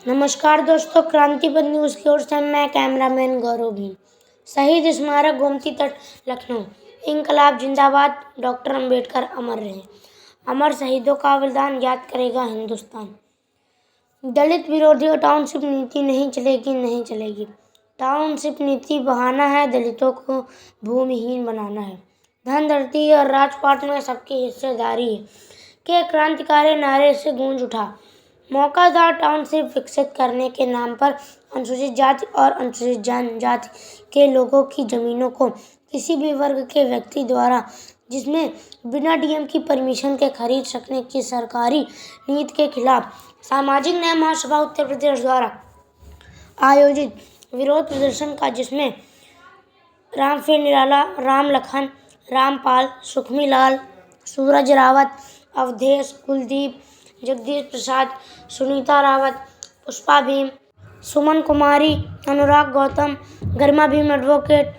नमस्कार दोस्तों, क्रांतिपथ न्यूज़ की ओर से मैं कैमरामैन गौरव भीम। शहीद स्मारक गोमती तट लखनऊ। इंकलाब जिंदाबाद। डॉक्टर अंबेडकर अमर रहे। अमर शहीदों का बलिदान याद करेगा हिंदुस्तान। दलित विरोधी टाउनशिप नीति नहीं चलेगी। टाउनशिप नीति बहाना है, दलितों को भूमिहीन बनाना है। धन धरती और राजपाट में सबकी हिस्सेदारी है के क्रांतिकारी नारे से गूंज उठा। मौकादार टाउनशिप विकसित करने के नाम पर अनुसूचित जाति और अनुसूचित जनजाति के लोगों की जमीनों को किसी भी वर्ग के व्यक्ति द्वारा, जिसमें बिना डीएम की परमिशन के खरीद सकने की सरकारी नीति के खिलाफ सामाजिक न्याय महासभा उत्तर प्रदेश द्वारा आयोजित विरोध प्रदर्शन का, जिसमें रामफेर निराला, राम लखन, रामपाल, सुखमी लाल, सूरज रावत, अवधेश, कुलदीप, जगदीश प्रसाद, सुनीता रावत, पुष्पा भीम, सुमन कुमारी, अनुराग गौतम, गरिमा Bhim advocate,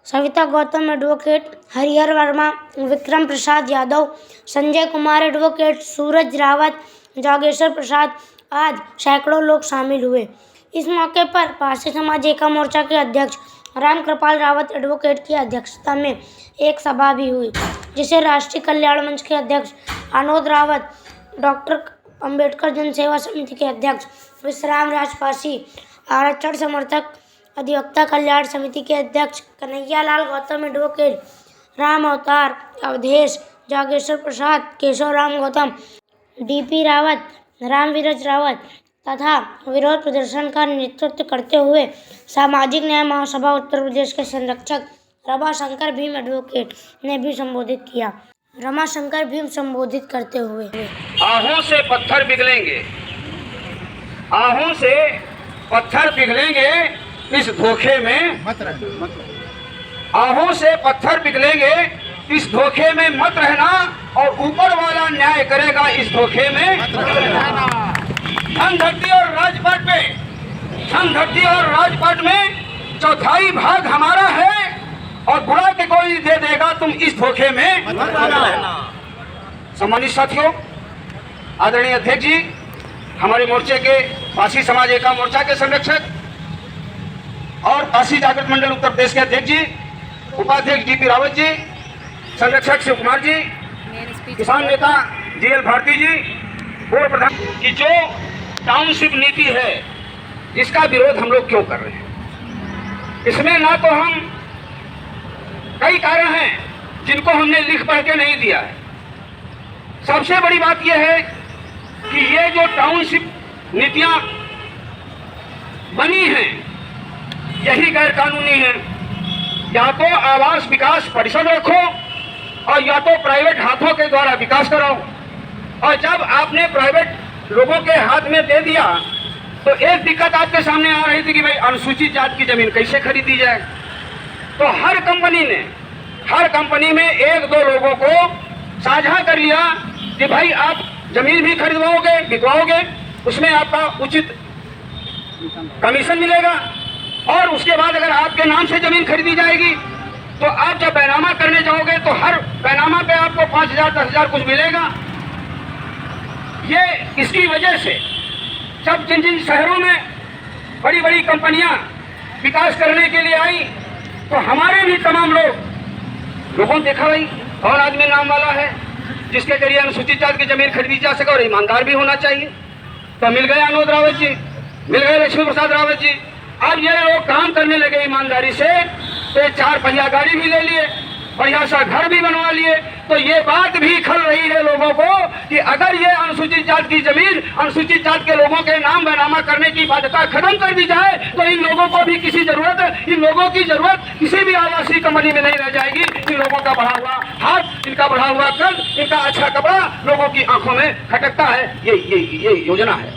Savita Gautam advocate, Harihar Verma, Vikram Prasad Yadav, Sanjay Kumar advocate, सूरज रावत, जागेश्वर प्रसाद आदि सैकड़ों लोग शामिल हुए। इस मौके पर पारसी समाज एकता मोर्चा के अध्यक्ष राम कृपाल रावत एडवोकेट की अध्यक्षता में एक सभा भी हुई, जिसे राष्ट्रीय कल्याण मंच के अध्यक्ष आनोद रावत, डॉक्टर अंबेडकर जन सेवा समिति के अध्यक्ष विश्राम राजपासी, आरक्षण समर्थक अधिवक्ता कल्याण समिति के अध्यक्ष कन्हैया लाल गौतम एडवोकेट, राम अवतार, अवधेश, जागेश्वर प्रसाद, केशव राम गौतम, डीपी रावत, रामवीरज रावत तथा विरोध प्रदर्शन का नेतृत्व करते हुए सामाजिक न्याय महासभा उत्तर प्रदेश के संरक्षक रमाशंकर भीम एडवोकेट ने भी संबोधित किया। रमाशंकर भीम संबोधित करते हुए, आहों से पत्थर पिघलेंगे, आहों से पत्थर पिघलेंगे इस धोखे में मत रहना, आहों से पत्थर पिघलेंगे इस धोखे में मत रहना, और ऊपर वाला न्याय करेगा इस धोखे में मत रहना। धन धरती और राजपाट पे, धन धरती और राजपाट में चौथाई भाग हमारा है, और बुरा के कोई दे देगा, तुम इस धोखे में मत रहना। सम्मानित साथियों, आदरणीय अध्यक्ष जी, हमारे मोर्चे के पारसी समाज एकता मोर्चा के संरक्षक और पारसी जागृत मंडल उत्तर प्रदेश के अध्यक्ष जी, उपाध्यक्ष डीपी रावत जी, संरक्षक शिव कुमार जी, किसान नेता जीएल भारती जी, बोर्ड प्रधान की जो टाउनशिप नीति है, इसका विरोध हम लोग क्यों कर रहे हैं? इसमें ना तो हम, कई कारण हैं जिनको हमने लिख पढ़ के नहीं दिया है। सबसे बड़ी बात यह है कि ये जो टाउनशिप नीतियां बनी हैं, यही गैर कानूनी है। या तो आवास विकास परिषद रखो, और या तो प्राइवेट हाथों के द्वारा विकास कराओ। और जब आपने प्राइवेट लोगों के हाथ में दे दिया, तो एक दिक्कत आपके सामने आ रही थी कि भाई अनुसूचित जाति की जमीन कैसे खरीदी जाए। तो हर कंपनी में एक दो लोगों को साझा कर लिया कि भाई आप जमीन भी खरीदवाओगे, बिकवाओगे, उसमें आपका उचित कमीशन मिलेगा, और उसके बाद अगर आपके नाम से जमीन खरीदी जाएगी तो आप जब बैनामा करने जाओगे तो हर बैनामा पे आपको 5,000 10,000 कुछ मिलेगा। ये इसकी वजह से जब जिन जिन शहरों में बड़ी बड़ी कंपनियां विकास करने के लिए आई, तो हमारे भी तमाम लोगों ने देखा भाई कौन आदमी नाम वाला है जिसके जरिए अनुसूचित जाति की जमीन खरीदी जा सके, और ईमानदार भी होना चाहिए। तो मिल गए आनोद रावत जी, मिल गए लक्ष्मी प्रसाद रावत जी। अब ये लोग काम करने लगे ईमानदारी से, तो 4 पहिया गाड़ी भी ले लिए, बढ़िया सा घर भी बनवा लिए। तो ये बात भी खल रही है लोगों को कि अगर ये अनुसूचित जाति की जमीन अनुसूचित जाति के लोगों के नाम बैनामा करने की बाध्यता खत्म कर दी जाए, तो इन लोगों को भी इन लोगों की जरूरत किसी भी आवासीय कंपनी में नहीं रह जाएगी। इन लोगों का बढ़ा हुआ हाथ, इनका बढ़ा हुआ कद, इनका अच्छा कपड़ा लोगों की आंखों में खटकता है। ये योजना है।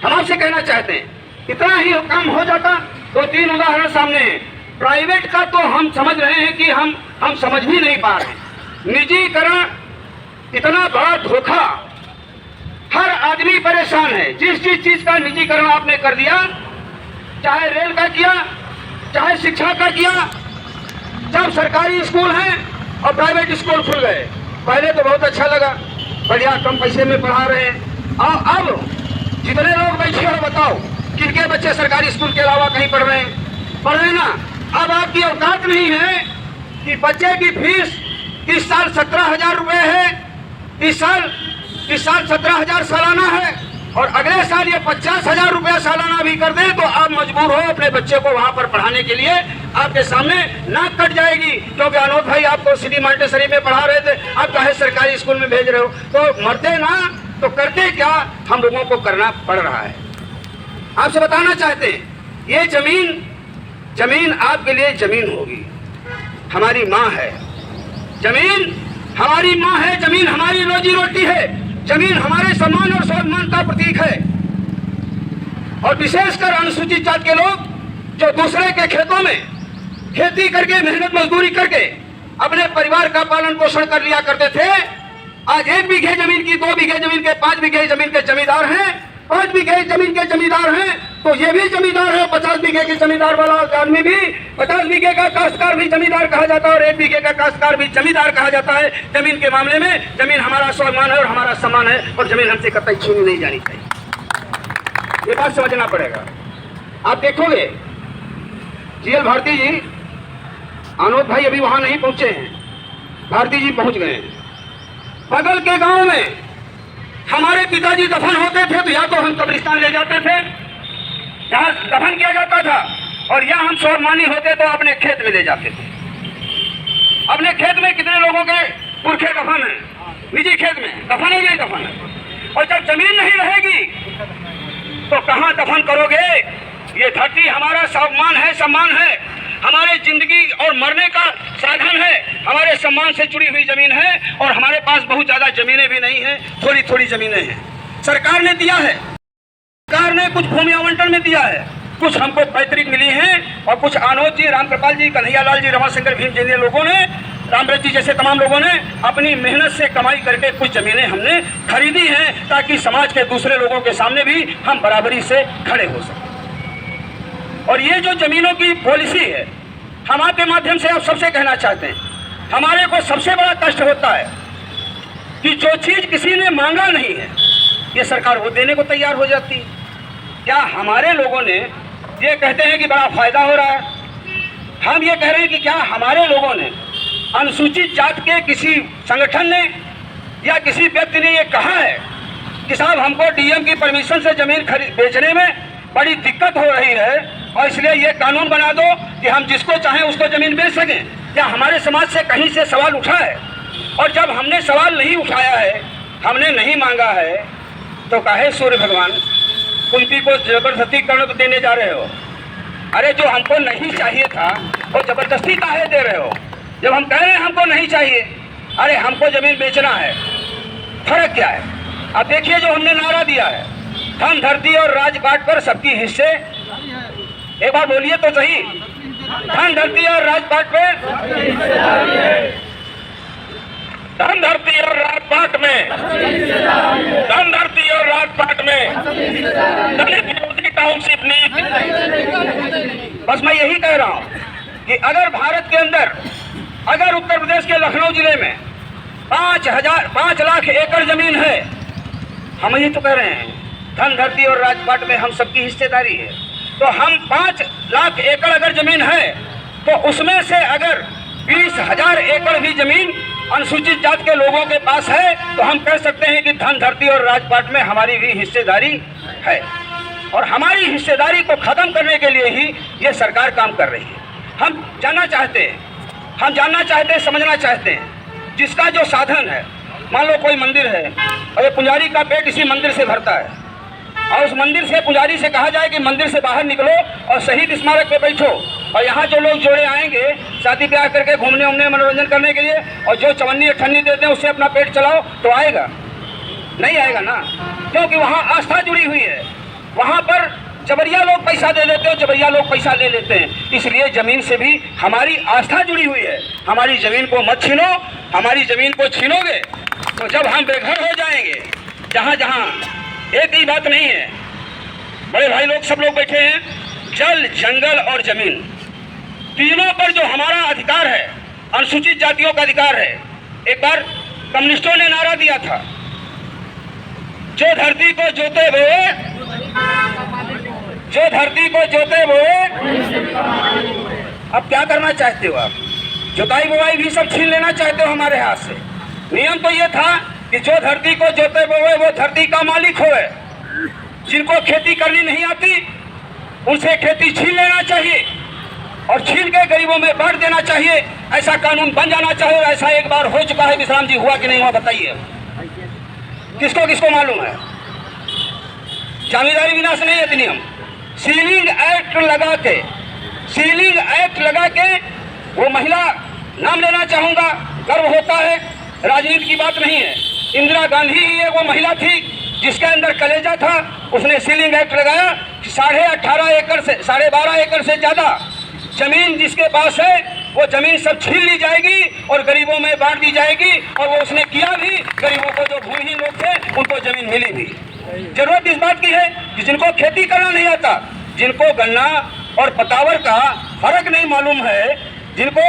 हम आपसे कहना चाहते हैं, इतना ही काम हो जाता। 2-3 उदाहरण सामने हैं। प्राइवेट का तो हम समझ रहे हैं कि हम समझ भी नहीं पा रहे। निजीकरण इतना बड़ा धोखा, हर आदमी परेशान है। जिस चीज का निजीकरण आपने कर दिया, चाहे रेल का किया, चाहे शिक्षा का किया। जब सरकारी स्कूल हैं और प्राइवेट स्कूल खुल गए, पहले तो बहुत अच्छा लगा, बढ़िया कम पैसे में पढ़ा रहे हैं। और अब जितने लोग बैठे हो बताओ, किनके बच्चे सरकारी स्कूल के अलावा कहीं पढ़ रहे हैं ना। अब आपकी औकात नहीं है कि बच्चे की फीस इस साल 17,000 रुपए है, इस साल 17,000 सालाना है, और अगले साल ये 50,000 रुपया सालाना भी कर दें तो आप मजबूर हो अपने बच्चे को वहां पर पढ़ाने के लिए। आपके सामने नाक कट जाएगी, क्योंकि अनोद भाई आपको सिटी मॉन्टेसरी में पढ़ा रहे थे, आप काहे सरकारी स्कूल में भेज रहे हो। तो मरते ना तो करते क्या, हम लोगों को करना पड़ रहा है। आपसे बताना चाहते हैं, ये जमीन आपके लिए जमीन होगी, हमारी माँ है। जमीन हमारी माँ है, जमीन हमारी रोजी रोटी है, जमीन हमारे सम्मान और स्वाभिमान का प्रतीक है। और विशेषकर अनुसूचित जाति के लोग जो दूसरे के खेतों में खेती करके मेहनत मजदूरी करके अपने परिवार का पालन पोषण कर लिया करते थे, आज 1 बीघे जमीन की, 2 बीघे जमीन के, 5 बीघे जमीन के जमींदार हैं। 5 बीघे जमीन के जमींदार हैं तो ये भी जमींदार है। 50 बीघे की जमींदार वाला आदमी भी, 50 बीघे का काश्तकार भी जमींदार कहा जाता है, और 1 बीघे का काश्तकार भी जमींदार कहा जाता है। जमीन के मामले में जमीन हमारा स्वाभिमान है और हमारा सम्मान है, और जमीन हमसे कतई छीनी नहीं जानी चाहिए। ये बात समझना पड़ेगा। आप देखोगे जीएल भारती जी, अनोद भाई अभी वहां नहीं पहुंचे हैं, भारती जी पहुंच गए हैं। बगल के गांव में हमारे पिताजी दफन होते थे तो या तो हम कब्रिस्तान ले जाते थे जहां दफन किया जाता था, और या हम स्वाभिमानी होते तो अपने खेत में ले जाते थे। अपने खेत में कितने लोगों के पुरखे दफन है, निजी खेत में दफन है, नहीं दफन है। और जब जमीन नहीं रहेगी तो कहां दफन करोगे। ये धरती हमारा स्वाभिमान है, सम्मान है, हमारे जिंदगी और मरने का साधन है, हमारे सम्मान से जुड़ी हुई जमीन है। और हमारे पास बहुत ज्यादा जमीनें भी नहीं है, थोड़ी थोड़ी जमीनें हैं। सरकार ने दिया है, सरकार ने कुछ भूमि आवंटन में दिया है, कुछ हमको पैतृक मिली है, और कुछ आनोद जी, रामकृपाल जी, कन्हैयालाल जी, रमाशंकर भीम जैसे लोगों ने, रामव्रत जी जैसे तमाम लोगों ने अपनी मेहनत से कमाई करके कुछ जमीनें हमने खरीदी हैं, ताकि समाज के दूसरे लोगों के सामने भी हम बराबरी से खड़े हो सकें। और ये जो जमीनों की पॉलिसी है, हम आपके माध्यम से आप सबसे कहना चाहते हैं, हमारे को सबसे बड़ा कष्ट होता है कि जो चीज किसी ने मांगा नहीं है, ये सरकार वो देने को तैयार हो जाती है। क्या हमारे लोगों ने, ये कहते हैं कि बड़ा फायदा हो रहा है, हम ये कह रहे हैं कि क्या हमारे लोगों ने, अनुसूचित जाति के किसी संगठन ने या किसी व्यक्ति ने ये कहा है कि साहब हमको डीएम की परमिशन से जमीन बेचने में बड़ी दिक्कत हो रही है, और इसलिए ये कानून बना दो कि हम जिसको चाहें उसको जमीन बेच सकें। क्या हमारे समाज से कहीं से सवाल उठा है? और जब हमने सवाल नहीं उठाया है, हमने नहीं मांगा है, तो काहे सूर्य भगवान कुंती को जबरदस्ती कर्ण देने जा रहे हो? अरे जो हमको नहीं चाहिए था वो जबरदस्ती काहे दे रहे हो? जब हम कह रहे हैं हमको नहीं चाहिए, अरे हमको जमीन बेचना है, फर्क क्या है? अब देखिए जो हमने नारा दिया है, धन धरती और राजपाट पर सबकी हिस्से, एक बार बोलिए तो सही, धन धरती और राजपाट पे, धन धरती और राजपाट में, धन धरती और राजपाट में दलित विरोधी टाउनशिप नीति। बस मैं यही कह रहा हूं कि अगर भारत के अंदर, अगर उत्तर प्रदेश के लखनऊ जिले में 5 लाख एकड़ जमीन है, हम ही तो कह रहे हैं धन धरती और राजपाट में हम सबकी हिस्सेदारी है, तो हम 5 लाख एकड़ अगर जमीन है तो उसमें से अगर 20,000 एकड़ भी जमीन अनुसूचित जाति के लोगों के पास है, तो हम कह सकते हैं कि धन धरती और राजपाट में हमारी भी हिस्सेदारी है। और हमारी हिस्सेदारी को खत्म करने के लिए ही ये सरकार काम कर रही है। हम जानना चाहते हैं, समझना चाहते हैं, जिसका जो साधन है, मान लो कोई मंदिर है और ये पुजारी का पेट इसी मंदिर से भरता है, और उस मंदिर से पुजारी से कहा जाए कि मंदिर से बाहर निकलो और शहीद स्मारक पे बैठो, और यहाँ जो लोग जोड़े आएंगे शादी ब्याह करके घूमने उमने मनोरंजन करने के लिए, और जो चवन्नी अठन्नी देते हैं उससे अपना पेट चलाओ, तो आएगा? नहीं आएगा ना, क्योंकि वहाँ आस्था जुड़ी हुई है। वहाँ पर जबरिया लोग पैसा दे देते हैं, जबरिया लोग पैसा ले लेते हैं, इसलिए जमीन से भी हमारी आस्था जुड़ी हुई है। हमारी जमीन को मत छीनो, हमारी जमीन को छीनोगे तो जब हम बेघर हो जाएंगे, जहाँ जहाँ एक ही बात नहीं है, बड़े भाई लोग सब लोग बैठे हैं, जल, जंगल और जमीन, तीनों पर जो हमारा अधिकार है, अनुसूचित जातियों का अधिकार है। एक बार कम्युनिस्टों ने नारा दिया था, जो धरती को जोते हुए जो धरती को जोते बोए। अब क्या करना चाहते हो आप? जुताई बुआई भी सब छीन लेना चाहते हो हमारे हाथ से। नियम तो ये था कि जो धरती को जोते बोए वो धरती का मालिक होए। जिनको खेती करनी नहीं आती उनसे खेती छीन लेना चाहिए और छीन के गरीबों में बांट देना चाहिए। ऐसा कानून बन जाना चाहिए। ऐसा एक बार हो चुका है विश्राम जी, हुआ कि नहीं हुआ बताइए? किसको किसको मालूम है? जमींदारी विनाश नहीं अधिनियम, सीलिंग एक्ट लगा के वो महिला नाम लेना चाहूंगा, गर्व होता है, राजनीति की बात नहीं है। इंदिरा गांधी ही एक वो महिला थी जिसके अंदर कलेजा था। उसने सीलिंग एक्ट लगाया कि 18.5 एकड़ से 12.5 एकड़ से ज्यादा जमीन जिसके पास है वो जमीन सब छीन ली जाएगी और गरीबों में बांट दी जाएगी। और वो उसने किया भी। गरीबों को जो भूमिहीन लोग थे उनको जमीन मिली भी। जरूरत इस बात की है कि जिनको खेती करना नहीं आता, जिनको गन्ना और पतावर का फर्क नहीं मालूम है, जिनको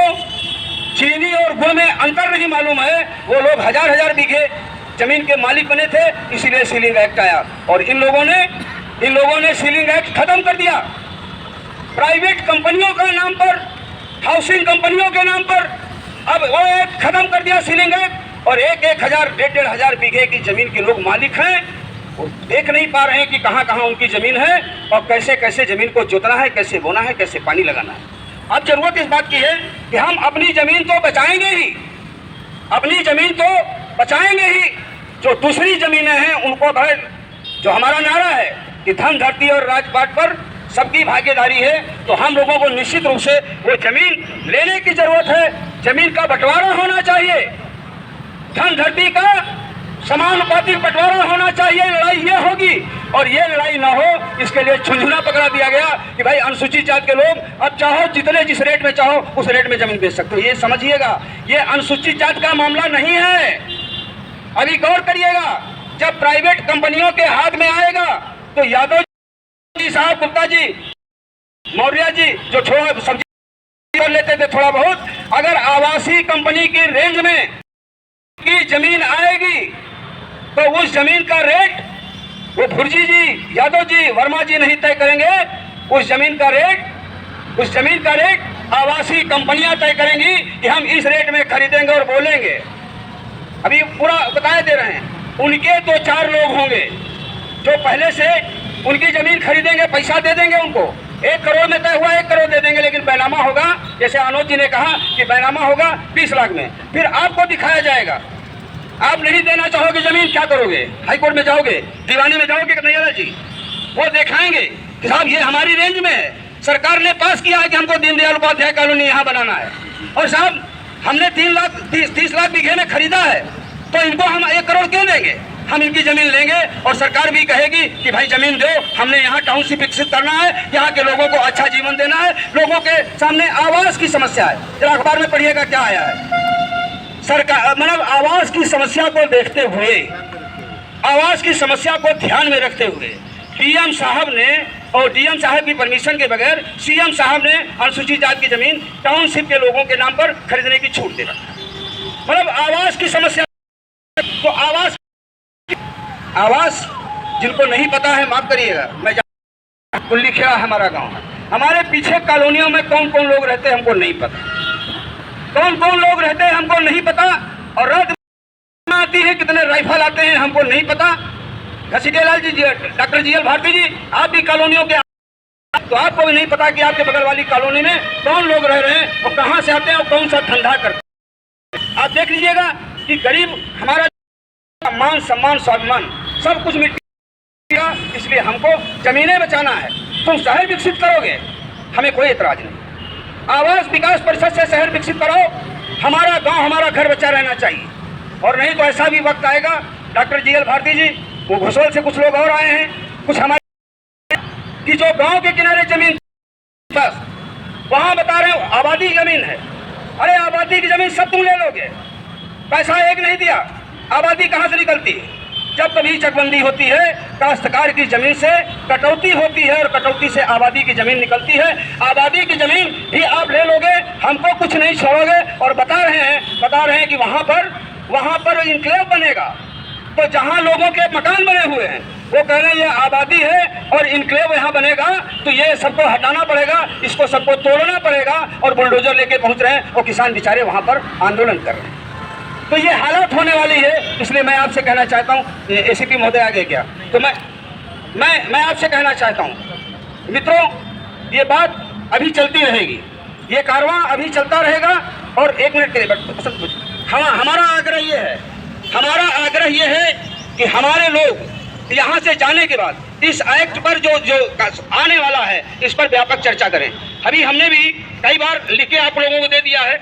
चीनी और गुड़ में अंतर नहीं मालूम है, वो लोग हजार बीघे जमीन के मालिक बने थे। इसीलिए सीलिंग एक्ट आया और इन लोगों ने सीलिंग एक्ट खत्म कर दिया। प्राइवेट कंपनियों के नाम पर, हाउसिंग कंपनियों के नाम पर अब वो एक्ट खत्म कर दिया सीलिंग एक्ट। और 1,000-1,500 बीघे की जमीन के लोग मालिक हैं। वो देख नहीं पा रहे हैं कि कहाँ कहाँ उनकी जमीन है और कैसे कैसे जमीन को जोतना है, कैसे बोना है, कैसे पानी लगाना है। अब जरूरत इस बात की है कि हम अपनी जमीन तो बचाएंगे ही, अपनी जमीन तो बचाएंगे ही। जो दूसरी जमीनें हैं उनको भाई, जो हमारा नारा है कि धन धरती और राजपाट पर सबकी भागीदारी है, तो हम लोगों को निश्चित रूप से वो जमीन लेने की जरूरत है। जमीन का बंटवारा होना चाहिए, धन धरती का समानुपातिक बंटवारा होना चाहिए। लड़ाई ये होगी और ये लड़ाई ना हो इसके लिए झुंझुना पकड़ा दिया गया कि भाई अनुसूचित जाति के लोग अब चाहो जितने जिस रेट में चाहो उस रेट में जमीन बेच सकते हो। ये समझिएगा, ये अनुसूचित जाति का मामला नहीं है। अभी गौर करिएगा, जब प्राइवेट कंपनियों के हाथ में आएगा तो यादव जी साहब, गुप्ता जी, मौर्य जी जो छोड़ा सब्जी कर लेते थे थोड़ा बहुत, अगर आवासीय कंपनी की रेंज में की जमीन आएगी तो उस जमीन का रेट वो भुर्जी जी, यादव जी, वर्मा जी नहीं तय करेंगे। उस जमीन का रेट आवासीय कंपनियां तय करेंगी कि हम इस रेट में खरीदेंगे और बोलेंगे। अभी पूरा बताए दे रहे हैं। उनके 2-4 लोग होंगे जो पहले से उनकी जमीन खरीदेंगे, पैसा दे देंगे उनको। 1 करोड़ में तय हुआ 1 करोड़ दे देंगे, लेकिन बैनामा होगा, जैसे अनुज जी ने कहा कि बैनामा होगा 20 लाख में। फिर आपको दिखाया जाएगा। आप नहीं देना चाहोगे जमीन, क्या करोगे? हाई कोर्ट में जाओगे, दीवानी में जाओगे कि नहीं? जी वो दिखाएंगे कि साहब ये हमारी रेंज में है, सरकार ने पास किया है कि हमको दीनदयाल उपाध्याय कॉलोनी यहाँ बनाना है और साहब हमने 30 लाख बीघे में खरीदा है, तो इनको हम 1 करोड़ क्यों देंगे? हम इनकी जमीन लेंगे और सरकार भी कहेगी कि भाई जमीन दो, हमने यहाँ टाउनशिप विकसित करना है, यहाँ के लोगों को अच्छा जीवन देना है। लोगों के सामने आवास की समस्या है, जरा अखबार में पढ़िएगा क्या आया है। सरकार मतलब आवास की समस्या को देखते हुए, आवास की समस्या को ध्यान में रखते हुए डीएम साहब ने और डीएम साहब की परमिशन के बगैर सीएम साहब ने अनुसूचित जाति की जमीन टाउनशिप के लोगों के नाम पर खरीदने की छूट दे रखा। मतलब आवास की समस्या, तो आवास जिनको नहीं पता है माफ करिएगा, मैं कुल्ली खेड़ा हमारा गांव है, हमारे पीछे कॉलोनियों में कौन कौन लोग रहते हैं हमको नहीं पता, कौन कौन लोग रहते हैं हमको नहीं पता। और रात आती है कितने राइफल आते हैं हमको नहीं पता। घसीटेलाल जी, डॉक्टर जीएल भारती जी, आप भी कॉलोनियों के, तो आपको भी नहीं पता कि आपके बगल वाली कॉलोनी में कौन लोग रह रहे हैं और कहां से आते हैं और कौन सा धंधा करते हैं। आप देख लीजिएगा कि गरीब हमारा मान सम्मान स्वाभिमान सब कुछ मिट्टी, इसलिए हमको जमीनें बचाना है। तुम शहर विकसित करोगे, हमें कोई एतराज नहीं। आवास विकास परिषद से शहर विकसित कराओ, हमारा गांव हमारा घर बचा रहना चाहिए। और नहीं तो ऐसा भी वक्त आएगा, डॉक्टर जीएल भारती जी, वो घुसोल से कुछ लोग और आए हैं, कुछ हमारे कि जो गांव के किनारे जमीन बस वहां बता रहे हो आबादी की जमीन है। अरे आबादी की जमीन सब तुम ले लोगे, पैसा एक नहीं दिया, आबादी कहां से निकलती है? जब कभी चकबंदी होती है, काश्तकार की जमीन से कटौती होती है और कटौती से आबादी की जमीन निकलती है। आबादी की जमीन भी आप ले लोगे, हमको कुछ नहीं छोड़ोगे। और बता रहे हैं कि वहां पर इनक्लेव बनेगा, तो जहां लोगों के मकान बने हुए हैं, वो कह रहे हैं ये आबादी है और इनक्लेव यहाँ बनेगा, तो ये सबको हटाना पड़ेगा, इसको सबको तोड़ना पड़ेगा, और बुलडोजर लेके पहुंच रहे हैं और किसान बेचारे वहाँ पर आंदोलन कर रहे हैं। तो ये हालत होने वाली है। इसलिए मैं आपसे कहना चाहता हूँ, एसीपी महोदय आगे क्या, तो मैं आपसे कहना चाहता हूँ मित्रों, ये बात अभी चलती रहेगी, ये कारवां अभी चलता रहेगा। और एक मिनट के लिए हमारा आग्रह ये है कि हमारे लोग यहाँ से जाने के बाद इस एक्ट पर जो आने वाला है, इस पर व्यापक चर्चा करें। अभी हमने भी कई बार लिख के आप लोगों को दे दिया है